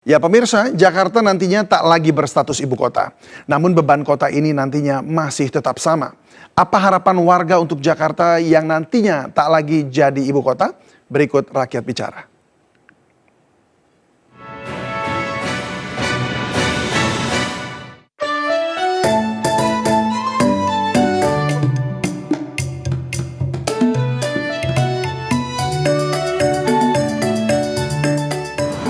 Ya pemirsa, Jakarta nantinya tak lagi berstatus ibu kota. Namun beban kota ini nantinya masih tetap sama. Apa harapan warga untuk Jakarta yang nantinya tak lagi jadi ibu kota? Berikut Rakyat Bicara.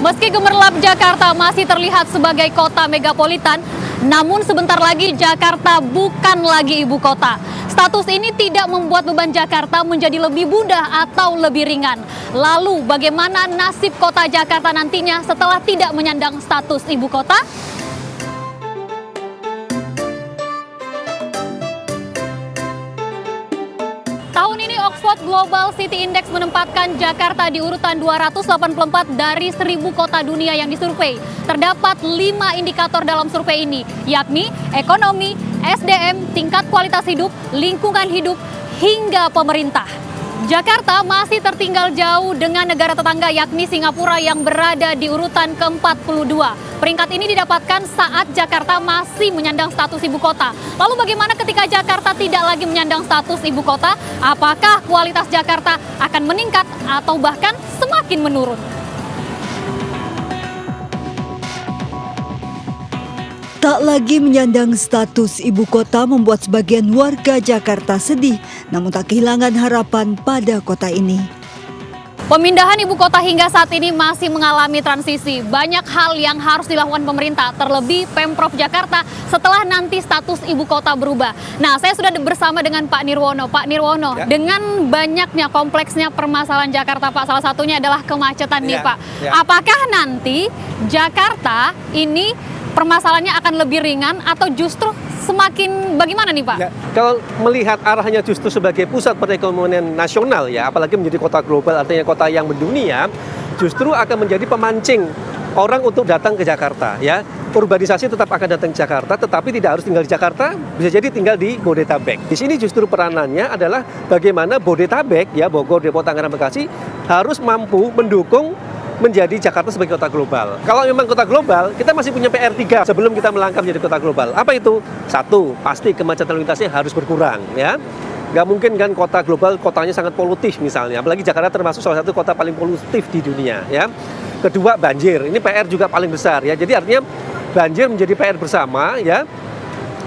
Meski gemerlap Jakarta masih terlihat sebagai kota megapolitan, namun sebentar lagi Jakarta bukan lagi ibu kota. Status ini tidak membuat beban Jakarta menjadi lebih mudah atau lebih ringan. Lalu bagaimana nasib kota Jakarta nantinya setelah tidak menyandang status ibu kota? Tahun ini Oxford Global City Index menempatkan Jakarta di urutan 284 dari 1000 kota dunia yang disurvei. Terdapat 5 indikator dalam survei ini, yakni ekonomi, SDM, tingkat kualitas hidup, lingkungan hidup, hingga pemerintah. Jakarta masih tertinggal jauh dengan negara tetangga yakni Singapura yang berada di urutan ke-42. Peringkat ini didapatkan saat Jakarta masih menyandang status ibu kota. Lalu bagaimana ketika Jakarta tidak lagi menyandang status ibu kota? Apakah kualitas Jakarta akan meningkat atau bahkan semakin menurun? Tak lagi menyandang status ibu kota membuat sebagian warga Jakarta sedih, namun tak kehilangan harapan pada kota ini. Pemindahan ibu kota hingga saat ini masih mengalami transisi. Banyak hal yang harus dilakukan pemerintah, terlebih Pemprov Jakarta setelah nanti status ibu kota berubah. Nah, saya sudah bersama dengan Pak Nirwono. Pak Nirwono, dengan banyaknya kompleksnya permasalahan Jakarta, Pak, salah satunya adalah kemacetan nih, Pak. Apakah nanti Jakarta ini permasalahannya akan lebih ringan atau justru semakin bagaimana nih Pak? Ya, kalau melihat arahnya justru sebagai pusat perekonomian nasional ya, apalagi menjadi kota global artinya kota yang mendunia, justru akan menjadi pemancing orang untuk datang ke Jakarta ya. Urbanisasi tetap akan datang ke Jakarta, tetapi tidak harus tinggal di Jakarta, bisa jadi tinggal di Bodetabek. Di sini justru peranannya adalah bagaimana Bodetabek ya, Bogor, Depok, Tangerang, Bekasi harus mampu mendukung menjadi Jakarta sebagai kota global. Kalau memang kota global, kita masih punya PR 3 sebelum kita melangkah menjadi kota global. Apa itu? Satu, pasti kemacetan lalu lintasnya harus berkurang, ya. Nggak mungkin kan kota global, kotanya sangat polutif misalnya. Apalagi Jakarta termasuk salah satu kota paling polutif di dunia, ya. Kedua, banjir. Ini PR juga paling besar, ya. Jadi artinya banjir menjadi PR bersama, ya.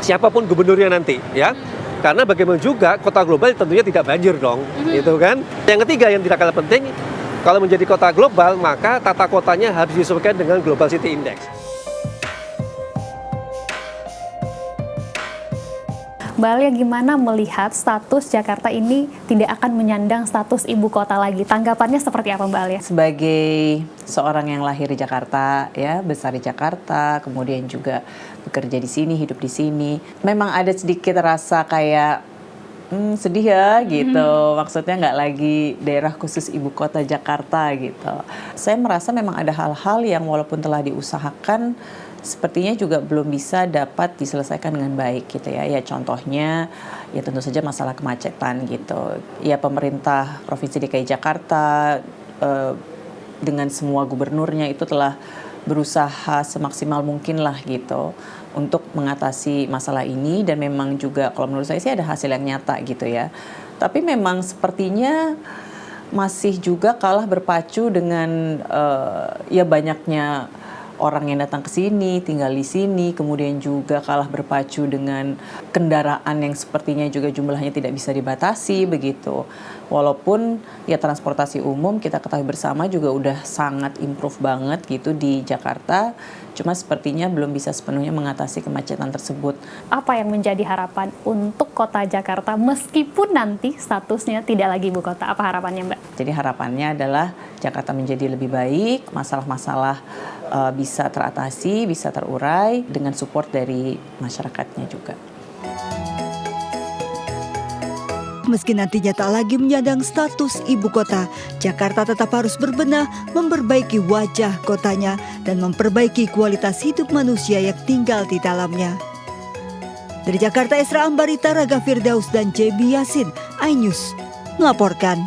Siapapun gubernurnya nanti, ya. Karena bagaimana juga kota global tentunya tidak banjir dong, gitu kan. Yang ketiga yang tidak kalah penting, kalau menjadi kota global, maka tata kotanya harus disesuaikan dengan Global City Index. Mbak Alia, gimana melihat status Jakarta ini tidak akan menyandang status ibu kota lagi? Tanggapannya seperti apa Mbak Alia? Sebagai seorang yang lahir di Jakarta, ya besar di Jakarta, kemudian juga bekerja di sini, hidup di sini, memang ada sedikit rasa kayak sedih ya gitu, maksudnya nggak lagi daerah khusus ibu kota Jakarta gitu. Saya merasa memang ada hal-hal yang walaupun telah diusahakan sepertinya juga belum bisa dapat diselesaikan dengan baik gitu ya. Ya contohnya ya tentu saja masalah kemacetan gitu. Ya pemerintah Provinsi DKI Jakarta dengan semua gubernurnya itu telah berusaha semaksimal mungkin lah gitu untuk mengatasi masalah ini, dan memang juga kalau menurut saya sih ada hasil yang nyata gitu ya. Tapi memang sepertinya masih juga kalah berpacu dengan ya banyaknya orang yang datang ke sini, tinggal di sini, kemudian juga kalah berpacu dengan kendaraan yang sepertinya juga jumlahnya tidak bisa dibatasi begitu. Walaupun ya transportasi umum kita ketahui bersama juga udah sangat improve banget gitu di Jakarta, cuma sepertinya belum bisa sepenuhnya mengatasi kemacetan tersebut. Apa yang menjadi harapan untuk kota Jakarta meskipun nanti statusnya tidak lagi ibu kota? Apa harapannya Mbak? Jadi harapannya adalah Jakarta menjadi lebih baik, masalah-masalah bisa teratasi, bisa terurai dengan support dari masyarakatnya juga. Meski nantinya tak lagi menyandang status ibu kota, Jakarta tetap harus berbenah memperbaiki wajah kotanya dan memperbaiki kualitas hidup manusia yang tinggal di dalamnya. Dari Jakarta, Esra Ambarita, Raga Firdaus, dan JB Yasin, iNews melaporkan.